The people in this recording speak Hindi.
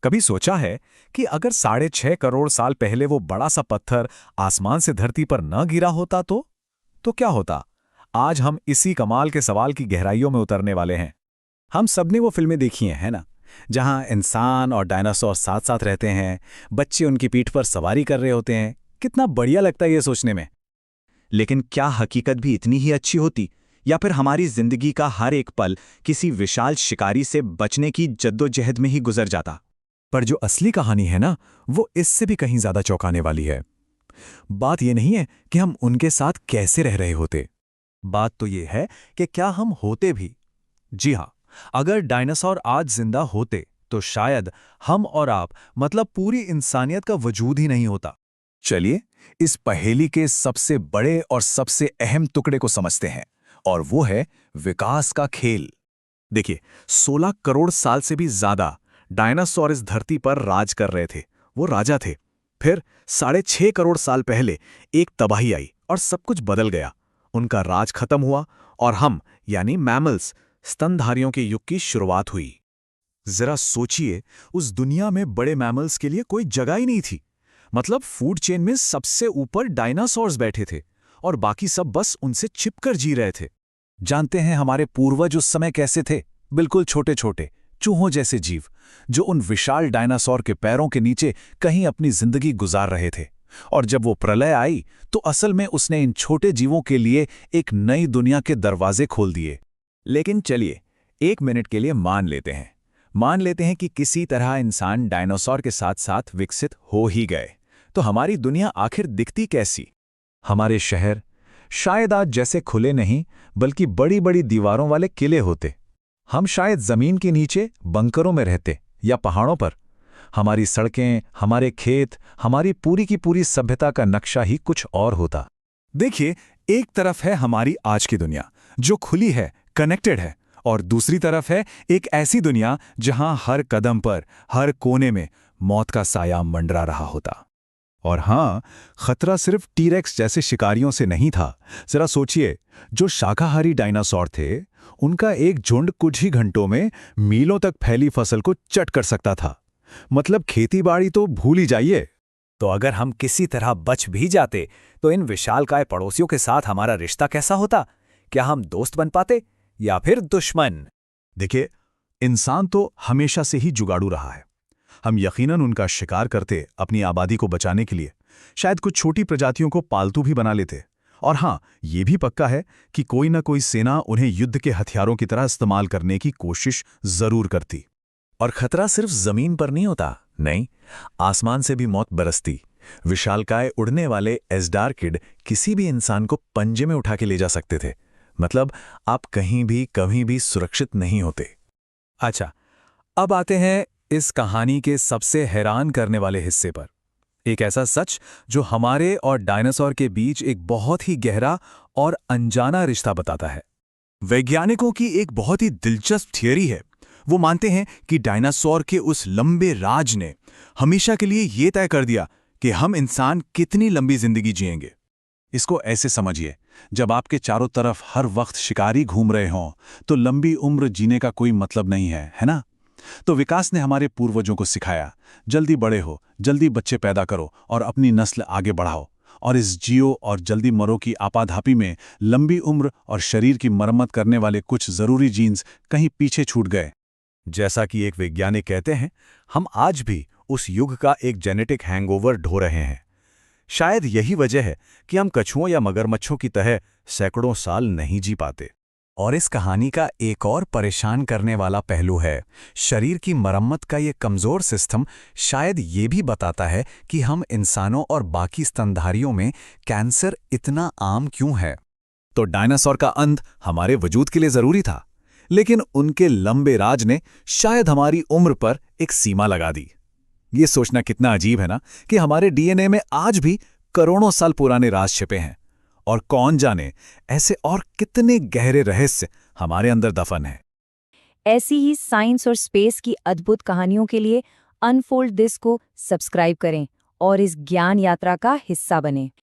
कभी सोचा है कि अगर 6.5 करोड़ साल पहले वो बड़ा सा पत्थर आसमान से धरती पर न गिरा होता तो क्या होता? आज हम इसी कमाल के सवाल की गहराइयों में उतरने वाले हैं। हम सबने वो फिल्में देखी हैं, है ना? जहां इंसान और डायनासोर साथ साथ रहते हैं, बच्चे उनकी पीठ पर सवारी कर रहे होते हैं। कितना बढ़िया लगता है ये सोचने में। लेकिन क्या हकीकत भी इतनी ही अच्छी होती, या फिर हमारी जिंदगी का हर एक पल किसी विशाल शिकारी से बचने की जद्दोजहद में ही गुजर जाता? पर जो असली कहानी है ना, वो इससे भी कहीं ज्यादा चौंकाने वाली है। बात ये नहीं है कि हम उनके साथ कैसे रह रहे होते। बात तो ये है कि क्या हम होते भी। जी हाँ, अगर डायनासोर आज जिंदा होते तो शायद हम और आप, मतलब पूरी इंसानियत का वजूद ही नहीं होता। चलिए इस पहेली के सबसे बड़े और सबसे अहम टुकड़े को समझते हैं, और वो है विकास का खेल। देखिए, 16 करोड़ साल से भी ज्यादा डायनासोर इस धरती पर राज कर रहे थे। वो राजा थे। फिर 6.5 करोड़ साल पहले एक तबाही आई और सब कुछ बदल गया। उनका राज खत्म हुआ और हम, यानी मैमल्स, स्तनधारियों के युग की शुरुआत हुई। जरा सोचिए, उस दुनिया में बड़े मैमल्स के लिए कोई जगह ही नहीं थी। मतलब फूड चेन में सबसे ऊपर डायनासोर्स बैठे थे और बाकी सब बस उनसे छिपकर जी रहे थे। जानते हैं हमारे पूर्वज उस समय कैसे थे? बिल्कुल छोटे छोटे चूहों जैसे जीव, जो उन विशाल डायनासोर के पैरों के नीचे कहीं अपनी जिंदगी गुजार रहे थे। और जब वो प्रलय आई तो असल में उसने इन छोटे जीवों के लिए एक नई दुनिया के दरवाजे खोल दिए। लेकिन चलिए, 1 मिनट के लिए मान लेते हैं कि किसी तरह इंसान डायनासोर के साथ साथ विकसित हो ही गए। तो हमारी दुनिया आखिर दिखती कैसी? हमारे शहर शायद आज जैसे खुले नहीं, बल्कि बड़ी बड़ी दीवारों वाले किले होते। हम शायद जमीन के नीचे बंकरों में रहते या पहाड़ों पर। हमारी सड़कें, हमारे खेत, हमारी पूरी की पूरी सभ्यता का नक्शा ही कुछ और होता। देखिए, एक तरफ है हमारी आज की दुनिया, जो खुली है, कनेक्टेड है, और दूसरी तरफ है एक ऐसी दुनिया जहां हर कदम पर, हर कोने में मौत का साया मंडरा रहा होता। और हां, खतरा सिर्फ टीरेक्स जैसे शिकारियों से नहीं था। जरा सोचिए, जो शाकाहारी डायनासोर थे, उनका एक झुंड कुछ ही घंटों में मीलों तक फैली फसल को चट कर सकता था। मतलब खेतीबाड़ी तो भूल ही जाइए। तो अगर हम किसी तरह बच भी जाते, तो इन विशालकाय पड़ोसियों के साथ हमारा रिश्ता कैसा होता? क्या हम दोस्त बन पाते या फिर दुश्मन? देखिए, इंसान तो हमेशा से ही जुगाड़ू रहा है। हम यकीनन उनका शिकार करते अपनी आबादी को बचाने के लिए। शायद कुछ छोटी प्रजातियों को पालतू भी बना लेते। और हां, ये भी पक्का है कि कोई ना कोई सेना उन्हें युद्ध के हथियारों की तरह इस्तेमाल करने की कोशिश जरूर करती। और खतरा सिर्फ जमीन पर नहीं होता, नहीं, आसमान से भी मौत बरसती। विशालकाय उड़ने वाले एस्डार्किड किसी भी इंसान को पंजे में उठा के ले जा सकते थे। मतलब आप कहीं भी कभी भी सुरक्षित नहीं होते। अच्छा, अब आते हैं इस कहानी के सबसे हैरान करने वाले हिस्से पर। एक ऐसा सच जो हमारे और डायनासोर के बीच एक बहुत ही गहरा और अनजाना रिश्ता बताता है। वैज्ञानिकों की एक बहुत ही दिलचस्प थियरी है। वो मानते हैं कि डायनासोर के उस लंबे राज ने हमेशा के लिए ये तय कर दिया कि हम इंसान कितनी लंबी जिंदगी जिएंगे। इसको ऐसे समझिए, जब आपके चारों तरफ हर वक्त शिकारी घूम रहे हों, तो लंबी उम्र जीने का कोई मतलब नहीं है ना? तो विकास ने हमारे पूर्वजों को सिखाया, जल्दी बड़े हो, जल्दी बच्चे पैदा करो और अपनी नस्ल आगे बढ़ाओ। और इस जियो और जल्दी मरो की आपाधापी में लंबी उम्र और शरीर की मरम्मत करने वाले कुछ जरूरी जीन्स कहीं पीछे छूट गए। जैसा कि एक वैज्ञानिक कहते हैं, हम आज भी उस युग का एक जेनेटिक हैंगओवर ढो रहे हैं। शायद यही वजह है कि हम कछुओं या मगरमच्छों की तरह सैकड़ों साल नहीं जी पाते। और इस कहानी का एक और परेशान करने वाला पहलू है, शरीर की मरम्मत का ये कमजोर सिस्टम शायद ये भी बताता है कि हम इंसानों और बाकी स्तनधारियों में कैंसर इतना आम क्यों है। तो डायनासोर का अंत हमारे वजूद के लिए जरूरी था, लेकिन उनके लंबे राज ने शायद हमारी उम्र पर एक सीमा लगा दी। ये सोचना कितना अजीब है ना, कि हमारे डीएनए में आज भी करोड़ों साल पुराने राज छिपे हैं। और कौन जाने ऐसे और कितने गहरे रहस्य हमारे अंदर दफन हैं। ऐसी ही साइंस और स्पेस की अद्भुत कहानियों के लिए अनफोल्ड दिस को सब्सक्राइब करें और इस ज्ञान यात्रा का हिस्सा बनें।